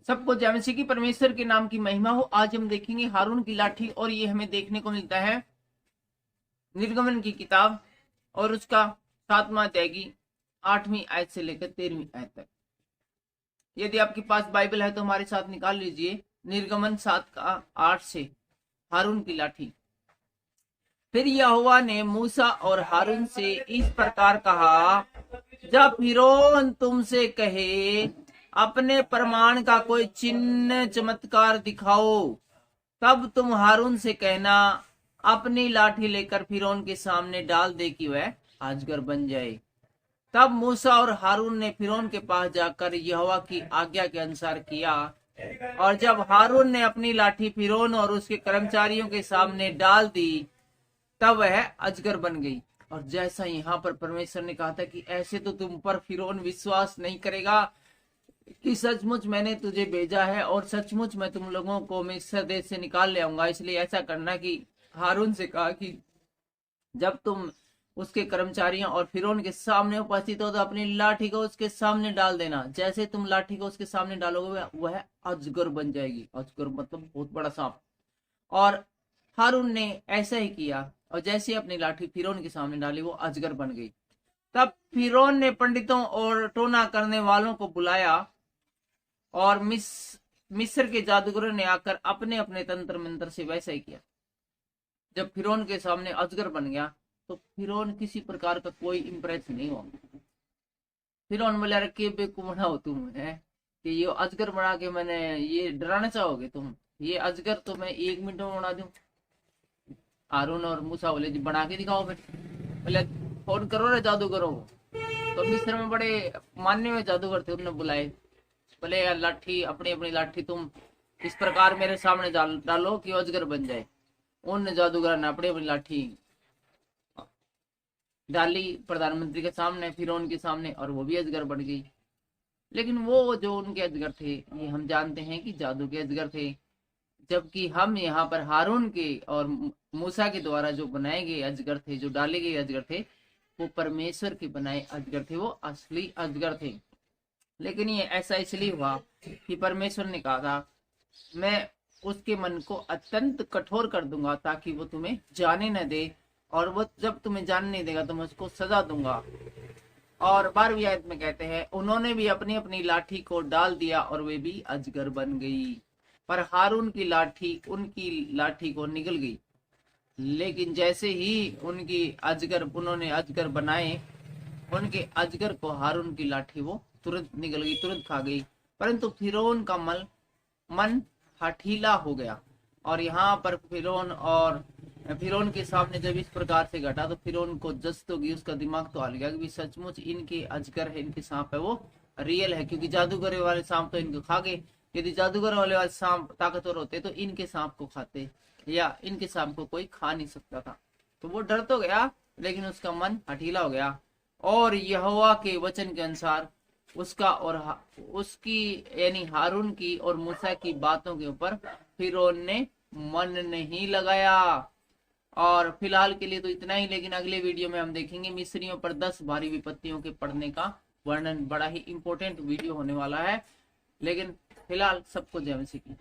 सबको जय मसीह की परमेश्वर के नाम की महिमा हो। आज हम देखेंगे हारून की लाठी, और ये हमें देखने को मिलता है निर्गमन की किताब और उसका 7वां अध्याय की 8वीं आयत से लेकर 13वीं आयत तक। यदि आपके पास बाइबल है तो हमारे साथ निकाल लीजिए निर्गमन 7 का 8 से हारून की लाठी। फिर यहोवा ने मूसा और हारून से इस प्रकार कहा, जब फिरौन तुमसे कहे अपने प्रमाण का कोई चिन्ह चमत्कार दिखाओ, तब तुम हारून से कहना, अपनी लाठी लेकर फिरौन के सामने डाल दे कि वह अजगर बन जाए। तब मूसा और हारून ने फिरौन के पास जाकर यहोवा की आज्ञा के अनुसार किया, और जब हारून ने अपनी लाठी फिरौन और उसके कर्मचारियों के सामने डाल दी, तब वह अजगर बन गई। और जैसा यहाँ पर परमेश्वर ने कहा था कि ऐसे तो तुम पर फिरौन विश्वास नहीं करेगा कि सचमुच मैंने तुझे भेजा है और सचमुच मैं तुम लोगों को मिस्र देश से निकाल ले आऊंगा, इसलिए ऐसा करना कि हारून से कहा कि जब तुम उसके कर्मचारियों और फिरौन के सामने उपस्थित हो तो अपनी लाठी को उसके सामने डाल देना। जैसे तुम लाठी को उसके सामने डालोगे वह अजगर बन जाएगी। अजगर मतलब बहुत बड़ा सांप। और हारून ने ऐसा ही किया, और जैसे अपनी लाठी फिरौन के सामने डाली वो अजगर बन गई। तब फिरौन ने पंडितों और टोना करने वालों को बुलाया, और मिस्र के जादूगरों ने आकर अपने अपने तंत्र मंत्र से वैसा ही किया। जब फिरौन के सामने अजगर बन गया तो फिरौन किसी प्रकार का कोई इम्प्रेस नहीं हुआ। फिरौन बोला, के बेवकूफ हो तुम है कि ये अजगर बना के मैंने ये डराना चाहोगे तुम? ये अजगर तो मैं 1 मिनट में बना दूं। हारून और मूसा बोले, जी बना के दिखाओ। फिर बोले, फोन करो ना जादूगरों को। तो मिस्र में बड़े मानने में जादूगर थे, उन्होंने बुलाए। बोले, यार लाठी, अपनी अपनी लाठी तुम इस प्रकार मेरे सामने डालो कि अजगर बन जाए। उन जादूगर ने अपनी अपनी लाठी डाली प्रधानमंत्री के सामने, फिरौन के सामने, और वो भी अजगर बन गई। लेकिन वो जो उनके अजगर थे, ये हम जानते हैं कि जादू के अजगर थे, जबकि हम यहाँ पर हारून के और मूसा के द्वारा जो बनाए गए अजगर थे, जो डाले गए अजगर थे, वो परमेश्वर के बनाए अजगर थे, वो असली अजगर थे। लेकिन ये ऐसा इसलिए हुआ कि परमेश्वर ने कहा था, मैं उसके मन को अत्यंत कठोर कर दूंगा ताकि वो तुम्हें जाने न दे, और वो जब तुम्हें जानने नहीं देगा तो मैं उसको सजा दूंगा। और 12वीं आयत में कहते हैं, उन्होंने भी अपनी अपनी लाठी को डाल दिया और वे भी अजगर बन गई। पर हारून की लाठी उनकी लाठी को निगल गई। लेकिन जैसे ही उन्होंने अजगर बनाए, उनके अजगर को हारून की लाठी वो तुरंत निगल गई, तुरंत खा गई। परंतु फिरौन का मन हठीला हो गया। और यहाँ पर फिरौन के सामने जब इस प्रकार से घटा तो फिरौन को जस तो गई, उसका दिमाग तो हल गया कि सचमुच इनके अजगर है, इनके सांप है वो रियल है, क्योंकि जादूगर वाले सांप तो इनको खा गए। यदि जादूगर वाले सांप ताकतवर होते तो इनके सांप को खाते, या इनके सांप को कोई खा नहीं सकता था। तो वो डर तो गया, लेकिन उसका मन हठीला हो गया। और यहोवा के वचन के अनुसार उसका और उसकी यानी हारून की और मूसा की बातों के ऊपर फिरौन ने मन नहीं लगाया। और फिलहाल के लिए तो इतना ही, लेकिन अगले वीडियो में हम देखेंगे मिस्रियों पर 10 भारी विपत्तियों के पड़ने का वर्णन। बड़ा ही इंपॉर्टेंट वीडियो होने वाला है। लेकिन फिलहाल सबको जय मसीह की।